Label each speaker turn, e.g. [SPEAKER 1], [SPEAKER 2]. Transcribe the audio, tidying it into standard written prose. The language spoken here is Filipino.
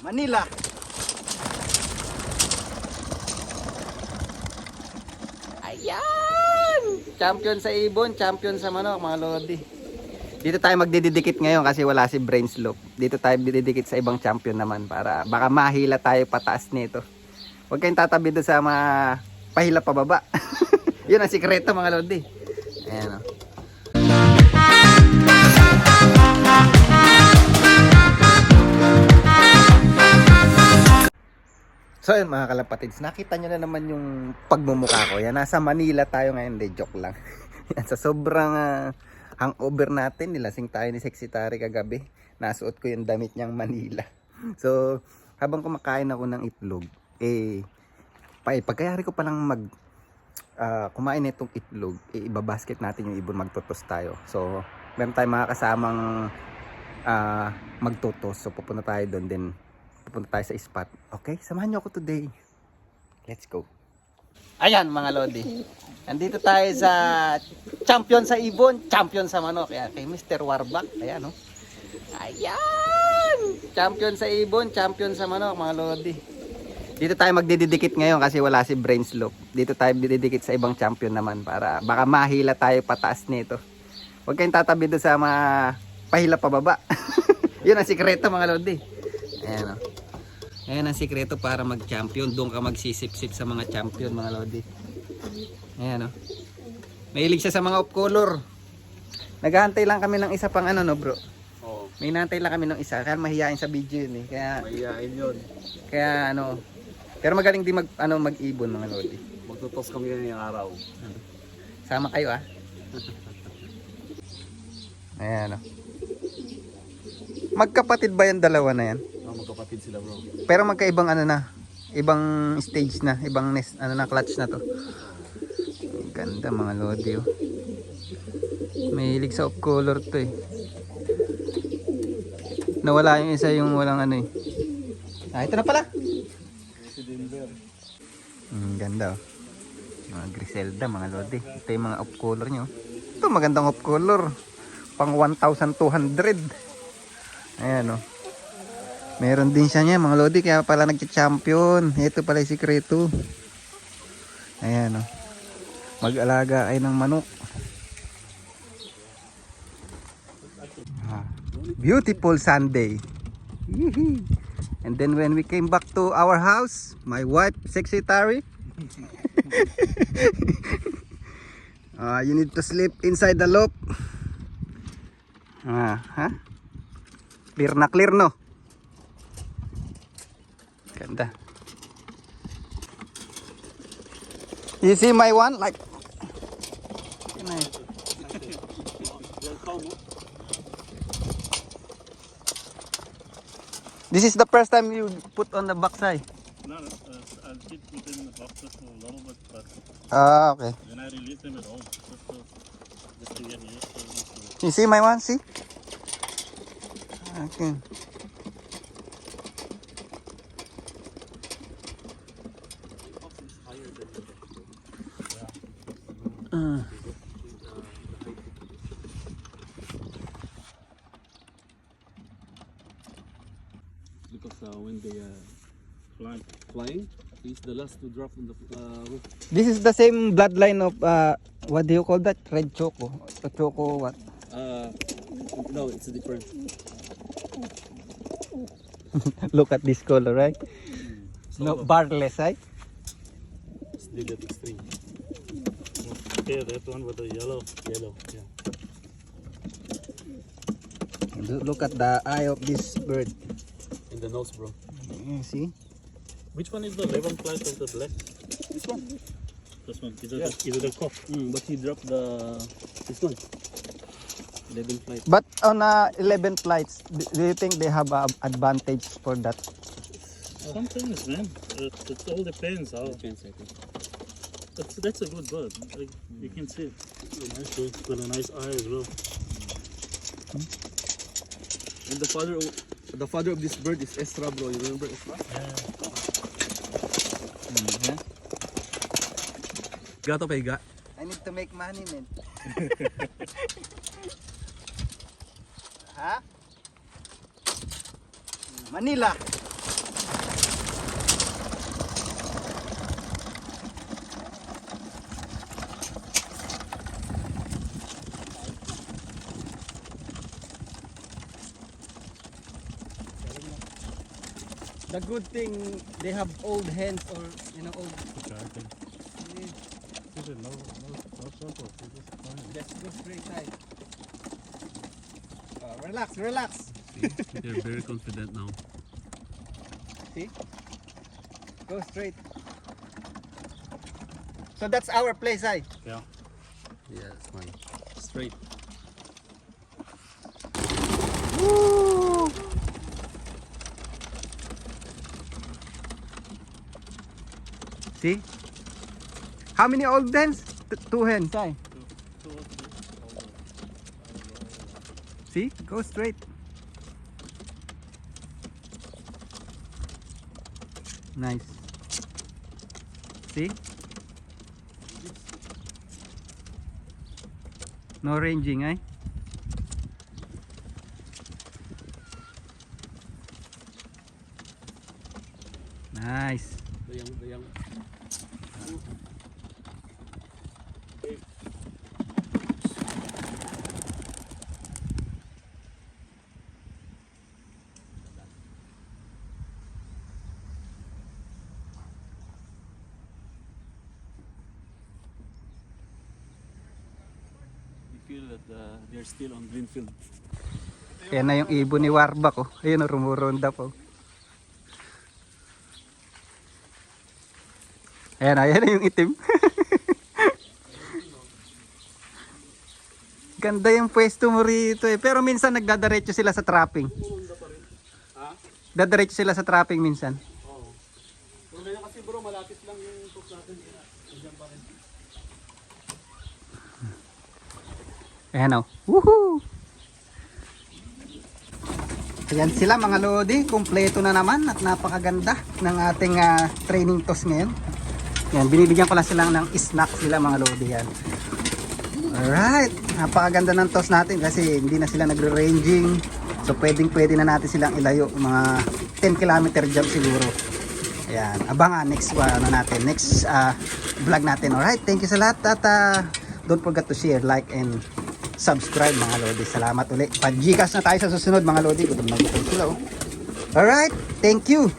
[SPEAKER 1] Manila. Ayan! Champion sa ibon, champion sa manok, mga lodi. Dito tayo magdidikit ngayon kasi wala si Brainslope. Dito tayo didikit sa ibang champion naman para baka mahila tayo pataas nito. Huwag kayong tatabi doon sa mga pahila pababa. Yun ang sikreto, mga lodi. Ayan o. So yun mga kalapatids, nakita nyo na naman yung pagmumukha ko. Yan, nasa Manila tayo ngayon, de joke lang. Yan, sa sobrang hangover natin, nilasing tayo ni Sexy Tari kagabi. Nasuot ko yung damit niyang Manila. So habang kumakain ako ng itlog, pagkayari ko palang kumain itong itlog, ibabasket natin yung ibon, magtutos tayo. So meron tayong mga kasamang magtutos. So pupunta tayo doon, then pupunta tayo sa spot. Okay, samahan nyo ako today. Let's go. Ayan mga lodi, andito tayo sa champion sa ibon, champion sa manok. Ayan, kay Mr. Warback. Ayan o. Ayan! Champion sa ibon, champion sa manok, mga lodi. Dito tayo magdidikit ngayon kasi wala si Brainslope. Dito tayo didikit sa ibang champion naman para baka mahila tayo pataas nito. Huwag kayong tatabi doon sa mga pahila pababa. Yun ang sikreto, mga lodi. Ayan o. Ayan ang sikreto para mag-champion. Doon ka magsisip-sip sa mga champion, mga lodi. Ayan o. Mahilig siya sa mga off-color. Naghahantay lang kami ng isa pang ano, no bro?
[SPEAKER 2] Oo.
[SPEAKER 1] May nahantay lang kami ng isa. Kaya mahihain sa video yun eh. Kaya,
[SPEAKER 2] Mahihain yun.
[SPEAKER 1] kaya ano. Pero magaling din mag-ibon, mga lodi.
[SPEAKER 2] Magtutos kami ngayong araw.
[SPEAKER 1] Sama kayo ah. Ayan o. Magkapatid ba yung dalawa na yan?
[SPEAKER 2] Magkapatid sila bro.
[SPEAKER 1] Pero magkaibang ano na, ibang stage na, ibang nest, ano na, clutch na to. Ang ganda mga lodi oh. Mahilig sa off color to eh. Nawala yung isa, yung walang ano eh. Ah, ito na pala.
[SPEAKER 2] Si Denver.
[SPEAKER 1] Ganda oh. Mga Griselda mga lodi. Ito yung mga off color nyo. Ito magandang off color. Pang 1,200. Ayan oh. Meron din siya niya mga lodi, kaya pala nagcha-champion. Ito pala yung sikreto. Ayan o. Mag-alaga ay ng manok. Beautiful Sunday. And then when we came back to our house, my wife, Sexy Tari. You need to sleep inside the loft. Clear na clear no? Ganda. You see my one? Like this is the first time you put on the backside.
[SPEAKER 3] No, I'll keep putting the boxes for a little bit, but
[SPEAKER 1] Okay.
[SPEAKER 3] then I release them at home just to get used to it.
[SPEAKER 1] You see my one? See? Okay.
[SPEAKER 2] Because when they flying, he's the last to drop on the roof.
[SPEAKER 1] This is the same bloodline of what do you call that? Red choco. Choco what?
[SPEAKER 2] No, it's a different.
[SPEAKER 1] Look at this color, right? No, barless, right?
[SPEAKER 2] It's the extreme.
[SPEAKER 3] Yeah, that one with the yellow.
[SPEAKER 2] Yeah.
[SPEAKER 1] Look at the eye of this bird.
[SPEAKER 2] In the nose, bro.
[SPEAKER 1] Yeah, see?
[SPEAKER 3] Which one is the 11 flight of the black?
[SPEAKER 2] This one.
[SPEAKER 3] This one. Is
[SPEAKER 2] Yeah.
[SPEAKER 3] it the cock?
[SPEAKER 2] But he dropped this one. 11 flight.
[SPEAKER 1] But on 11 flights, do you think they have an advantage for that?
[SPEAKER 3] Sometimes, man. It all depends. How.
[SPEAKER 2] Depends, I think.
[SPEAKER 3] That's a good bird. Like, you can see it. Nice, bird. Got a nice eye as well.
[SPEAKER 2] And the father of this bird is Estra, bro. You remember Estra?
[SPEAKER 1] Mm-hmm.
[SPEAKER 2] Gato pa higa.
[SPEAKER 1] I need to make money, man. Ha? Manila. The good thing they have old hens or old.
[SPEAKER 3] Charging. He said no trouble. He just fine.
[SPEAKER 1] Let's go straight side. Relax, relax.
[SPEAKER 2] See, they're very confident now.
[SPEAKER 1] See? Go straight. So that's our place, ay.
[SPEAKER 3] Yeah.
[SPEAKER 2] Yeah, it's fine. Straight.
[SPEAKER 1] Woo! See? How many old hens? Two hens, ay. See? Go straight. Nice. See? No ranging, eh? Nice.
[SPEAKER 2] The young. You feel that they're still on Greenfield.
[SPEAKER 1] Yan na yung ibon ni Warback, oh. Ayun, oh, rumuronda po. Ayan, ayan na yung itim. Ganda yung pwesto mo rito eh. Pero minsan nagdadaretso sila sa trapping. Dadaretso sila sa trapping minsan.
[SPEAKER 2] Oo. Pero ganyan kasi bro, malapit lang yung post natin. Diyan pa rin.
[SPEAKER 1] Ayan, oh. Woohoo! Ayan sila mga lodi. Kompleto na naman at napakaganda ng ating training toss ngayon. Yan, binibigyan ko lang sila ng snack sila mga lodi yan. Alright, napakaganda ng toss natin kasi hindi na sila nagre-ranging. So pwede na natin silang ilayo, mga 10 km jump siguro. Ayan, abangan next next vlog natin. Alright, thank you sa lahat at don't forget to share, like and subscribe mga lodi. Salamat ulit. Pa-Gcash na tayo sa susunod mga lodi. Gutom na gutom sila, oh. Alright, thank you.